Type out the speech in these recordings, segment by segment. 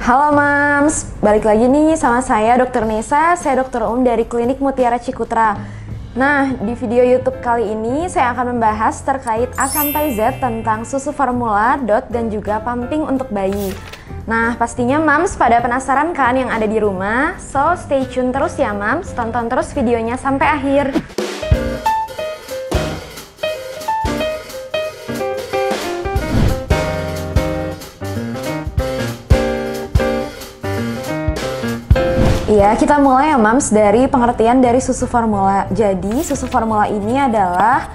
Halo Mams, balik lagi nih sama saya Dr. Nesa, saya dokter dari Klinik Mutiara Cikutra. Nah, di video YouTube kali ini saya akan membahas terkait A sampai Z tentang susu formula, DOT, dan juga pumping untuk bayi. Nah, pastinya Mams pada penasaran kan yang ada di rumah? So, stay tune terus ya Mams, tonton terus videonya sampai akhir. Iya, kita mulai ya Mams dari pengertian dari susu formula. Jadi, susu formula ini adalah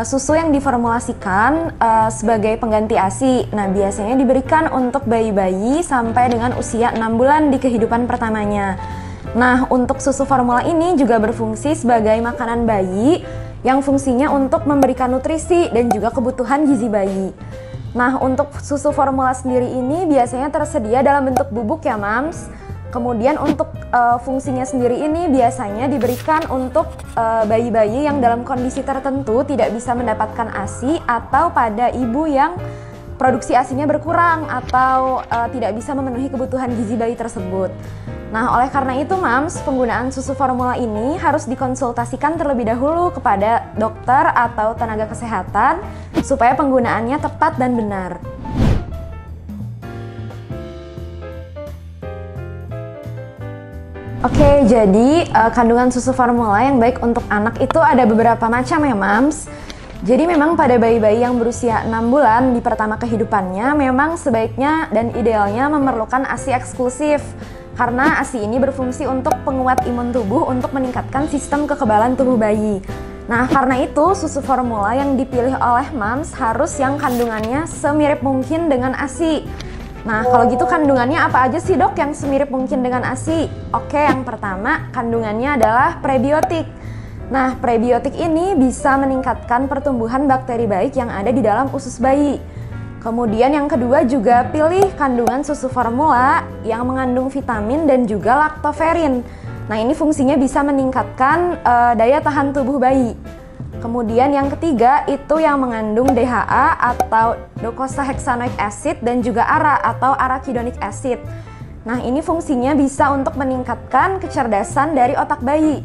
susu yang diformulasikan sebagai pengganti ASI. Nah, biasanya diberikan untuk bayi-bayi sampai dengan usia 6 bulan di kehidupan pertamanya. Nah, untuk susu formula ini juga berfungsi sebagai makanan bayi yang fungsinya untuk memberikan nutrisi dan juga kebutuhan gizi bayi. Nah, untuk susu formula sendiri ini biasanya tersedia dalam bentuk bubuk ya Mams. Kemudian untuk fungsinya sendiri ini biasanya diberikan untuk bayi-bayi yang dalam kondisi tertentu tidak bisa mendapatkan ASI atau pada ibu yang produksi ASINya berkurang atau tidak bisa memenuhi kebutuhan gizi bayi tersebut. Nah, oleh karena itu Mams, penggunaan susu formula ini harus dikonsultasikan terlebih dahulu kepada dokter atau tenaga kesehatan supaya penggunaannya tepat dan benar. Oke, jadi kandungan susu formula yang baik untuk anak itu ada beberapa macam ya Mams. Jadi memang pada bayi-bayi yang berusia 6 bulan di pertama kehidupannya memang sebaiknya dan idealnya memerlukan ASI eksklusif. Karena ASI ini berfungsi untuk penguat imun tubuh untuk meningkatkan sistem kekebalan tubuh bayi. Nah, karena itu susu formula yang dipilih oleh Mams harus yang kandungannya semirip mungkin dengan ASI. Nah, kalau gitu kandungannya apa aja sih dok yang semirip mungkin dengan ASI? Oke, yang pertama kandungannya adalah prebiotik. Nah, prebiotik ini bisa meningkatkan pertumbuhan bakteri baik yang ada di dalam usus bayi. Kemudian yang kedua juga pilih kandungan susu formula yang mengandung vitamin dan juga laktoferin. Nah, ini fungsinya bisa meningkatkan daya tahan tubuh bayi. Kemudian yang ketiga itu yang mengandung DHA atau docosahexaenoic acid dan juga ARA atau arachidonic acid. Nah, ini fungsinya bisa untuk meningkatkan kecerdasan dari otak bayi.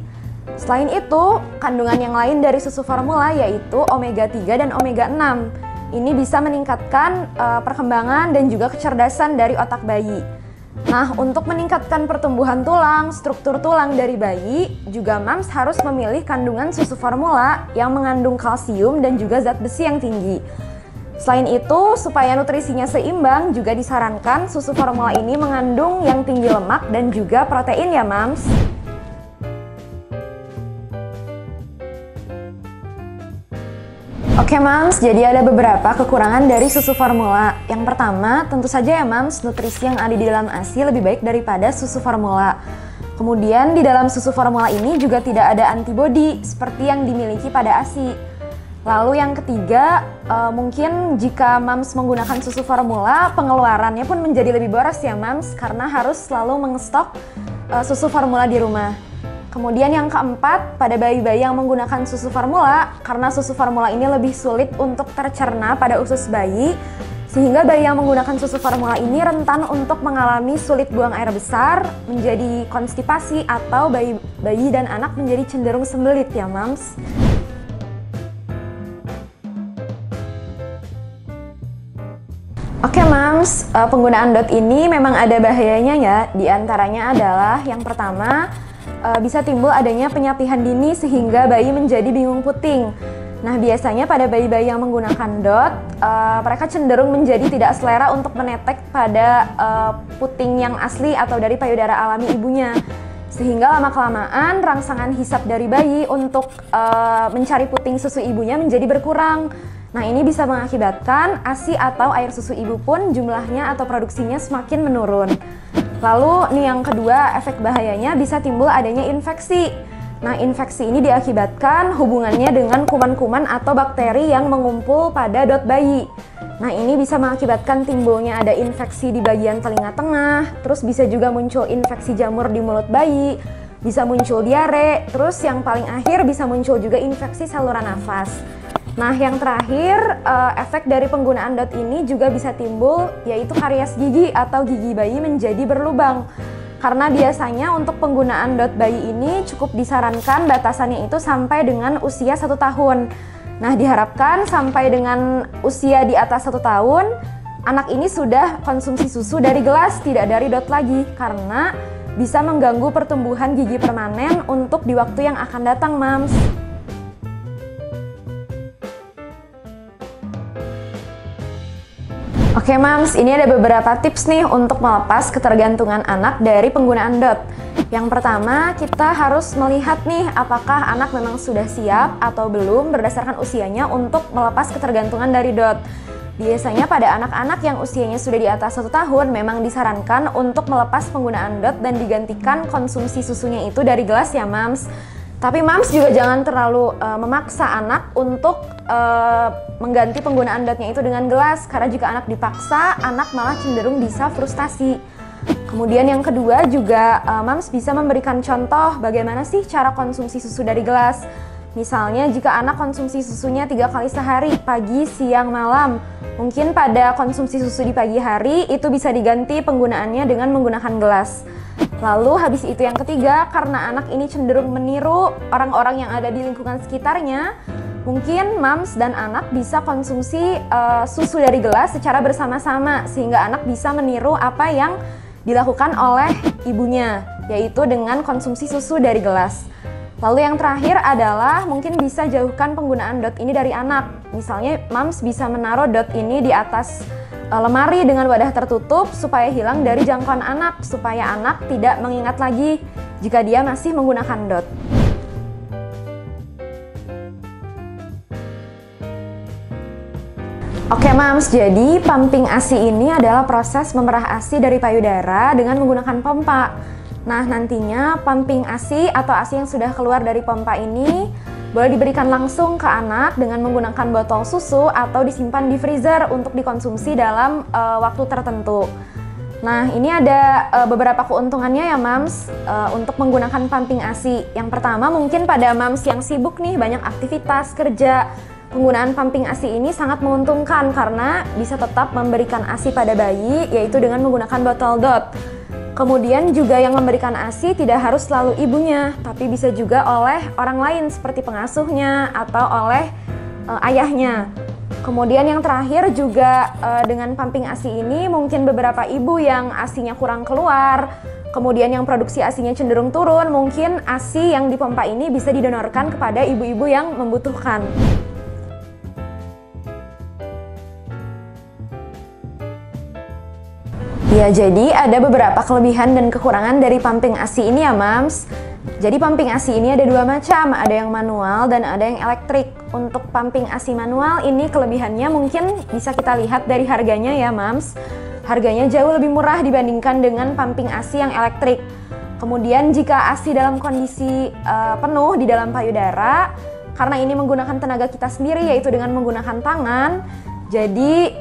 Selain itu, kandungan yang lain dari susu formula yaitu omega 3 dan omega 6. Ini bisa meningkatkan perkembangan dan juga kecerdasan dari otak bayi. Nah, untuk meningkatkan pertumbuhan tulang, struktur tulang dari bayi, juga Mams harus memilih kandungan susu formula yang mengandung kalsium dan juga zat besi yang tinggi. Selain itu, supaya nutrisinya seimbang, juga disarankan susu formula ini mengandung yang tinggi lemak dan juga protein ya Mams. Oke Mams, jadi ada beberapa kekurangan dari susu formula. Yang pertama, tentu saja ya Mams, nutrisi yang ada di dalam ASI lebih baik daripada susu formula. Kemudian di dalam susu formula ini juga tidak ada antibodi seperti yang dimiliki pada ASI. Lalu yang ketiga, mungkin jika Mams menggunakan susu formula, pengeluarannya pun menjadi lebih boros ya Mams, karena harus selalu mengestok susu formula di rumah. Kemudian yang keempat, pada bayi-bayi yang menggunakan susu formula, karena susu formula ini lebih sulit untuk tercerna pada usus bayi, sehingga bayi yang menggunakan susu formula ini rentan untuk mengalami sulit buang air besar, menjadi konstipasi, atau bayi dan anak menjadi cenderung sembelit ya Mams. Oke Mams, penggunaan DOT ini memang ada bahayanya ya, di antaranya adalah yang pertama, bisa timbul adanya penyapihan dini sehingga bayi menjadi bingung puting. Nah, biasanya pada bayi-bayi yang menggunakan DOT, mereka cenderung menjadi tidak selera untuk menetek pada puting yang asli atau dari payudara alami ibunya. Sehingga lama-kelamaan rangsangan hisap dari bayi untuk mencari puting susu ibunya menjadi berkurang. Nah, ini bisa mengakibatkan ASI atau air susu ibu pun jumlahnya atau produksinya semakin menurun. Lalu nih yang kedua, efek bahayanya bisa timbul adanya infeksi. Nah, infeksi ini diakibatkan hubungannya dengan kuman-kuman atau bakteri yang mengumpul pada DOT bayi. Nah, ini bisa mengakibatkan timbulnya ada infeksi di bagian telinga tengah, terus bisa juga muncul infeksi jamur di mulut bayi, bisa muncul diare, terus yang paling akhir bisa muncul juga infeksi saluran nafas. Nah, yang terakhir, efek dari penggunaan DOT ini juga bisa timbul, yaitu karies gigi atau gigi bayi menjadi berlubang. Karena biasanya untuk penggunaan DOT bayi ini cukup disarankan batasannya itu sampai dengan usia 1 tahun. Nah, diharapkan sampai dengan usia di atas 1 tahun, anak ini sudah konsumsi susu dari gelas, tidak dari DOT lagi, karena bisa mengganggu pertumbuhan gigi permanen untuk di waktu yang akan datang, Mams. Oke Mams, ini ada beberapa tips nih untuk melepas ketergantungan anak dari penggunaan DOT. Yang pertama, kita harus melihat nih apakah anak memang sudah siap atau belum berdasarkan usianya untuk melepas ketergantungan dari DOT. Biasanya pada anak-anak yang usianya sudah di atas 1 tahun memang disarankan untuk melepas penggunaan DOT dan digantikan konsumsi susunya itu dari gelas ya Mams. Tapi Mams juga jangan terlalu memaksa anak untuk mengganti penggunaan DOT-nya itu dengan gelas, karena jika anak dipaksa, anak malah cenderung bisa frustasi. Kemudian yang kedua juga Mams bisa memberikan contoh bagaimana sih cara konsumsi susu dari gelas. Misalnya jika anak konsumsi susunya 3 kali sehari, pagi, siang, malam, mungkin pada konsumsi susu di pagi hari itu bisa diganti penggunaannya dengan menggunakan gelas. Lalu habis itu yang ketiga, karena anak ini cenderung meniru orang-orang yang ada di lingkungan sekitarnya, mungkin Mams dan anak bisa konsumsi susu dari gelas secara bersama-sama sehingga anak bisa meniru apa yang dilakukan oleh ibunya, yaitu dengan konsumsi susu dari gelas. Lalu yang terakhir adalah mungkin bisa jauhkan penggunaan DOT ini dari anak. Misalnya Mams bisa menaruh DOT ini di atas lemari dengan wadah tertutup supaya hilang dari jangkauan anak, supaya anak tidak mengingat lagi jika dia masih menggunakan DOT. Oke Mams, jadi pumping ASI ini adalah proses memerah ASI dari payudara dengan menggunakan pompa. Nah, nantinya pumping ASI atau ASI yang sudah keluar dari pompa ini boleh diberikan langsung ke anak dengan menggunakan botol susu atau disimpan di freezer untuk dikonsumsi dalam waktu tertentu. Nah, ini ada beberapa keuntungannya ya Mams untuk menggunakan pumping ASI. Yang pertama mungkin pada Mams yang sibuk nih, banyak aktivitas kerja, penggunaan pumping ASI ini sangat menguntungkan karena bisa tetap memberikan ASI pada bayi, yaitu dengan menggunakan botol DOT. Kemudian juga yang memberikan ASI tidak harus selalu ibunya, tapi bisa juga oleh orang lain seperti pengasuhnya atau oleh ayahnya. Kemudian yang terakhir juga dengan pumping ASI ini mungkin beberapa ibu yang ASInya kurang keluar, kemudian yang produksi ASInya cenderung turun, mungkin ASI yang dipompa ini bisa didonorkan kepada ibu-ibu yang membutuhkan. Ya, jadi ada beberapa kelebihan dan kekurangan dari pumping ASI ini ya Mams. Jadi pumping ASI ini ada 2 macam, ada yang manual dan ada yang elektrik. Untuk pumping ASI manual ini kelebihannya mungkin bisa kita lihat dari harganya ya Mams. Harganya jauh lebih murah dibandingkan dengan pumping ASI yang elektrik. Kemudian jika ASI dalam kondisi penuh di dalam payudara, karena ini menggunakan tenaga kita sendiri yaitu dengan menggunakan tangan, jadi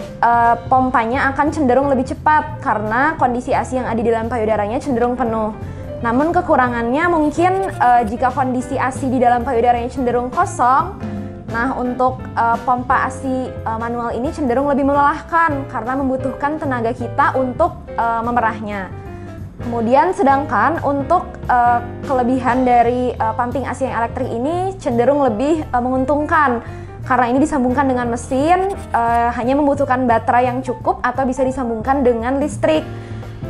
pompanya akan cenderung lebih cepat karena kondisi ASI yang ada di dalam payudaranya cenderung penuh. Namun kekurangannya mungkin jika kondisi ASI di dalam payudaranya cenderung kosong, nah untuk pompa ASI manual ini cenderung lebih melelahkan karena membutuhkan tenaga kita untuk memerahnya. Kemudian sedangkan untuk kelebihan dari pumping ASI yang elektrik ini cenderung lebih menguntungkan. Karena ini disambungkan dengan mesin, hanya membutuhkan baterai yang cukup atau bisa disambungkan dengan listrik.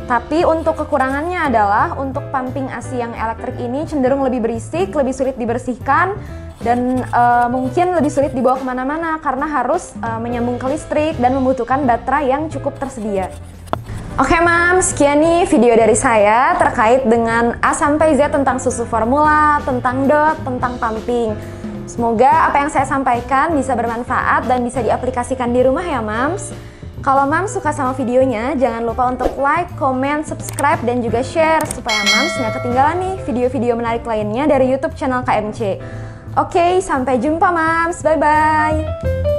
Tapi untuk kekurangannya adalah untuk pumping ASI yang elektrik ini cenderung lebih berisik, lebih sulit dibersihkan, dan mungkin lebih sulit dibawa kemana-mana karena harus menyambung ke listrik dan membutuhkan baterai yang cukup tersedia. Oke Mams, sekian nih video dari saya terkait dengan A sampai Z tentang susu formula, tentang DOT, tentang pumping. Semoga apa yang saya sampaikan bisa bermanfaat dan bisa diaplikasikan di rumah ya Mams. Kalau Mams suka sama videonya, jangan lupa untuk like, comment, subscribe, dan juga share supaya Mams nggak ketinggalan nih video-video menarik lainnya dari YouTube channel KMC. Oke, sampai jumpa Mams, bye-bye!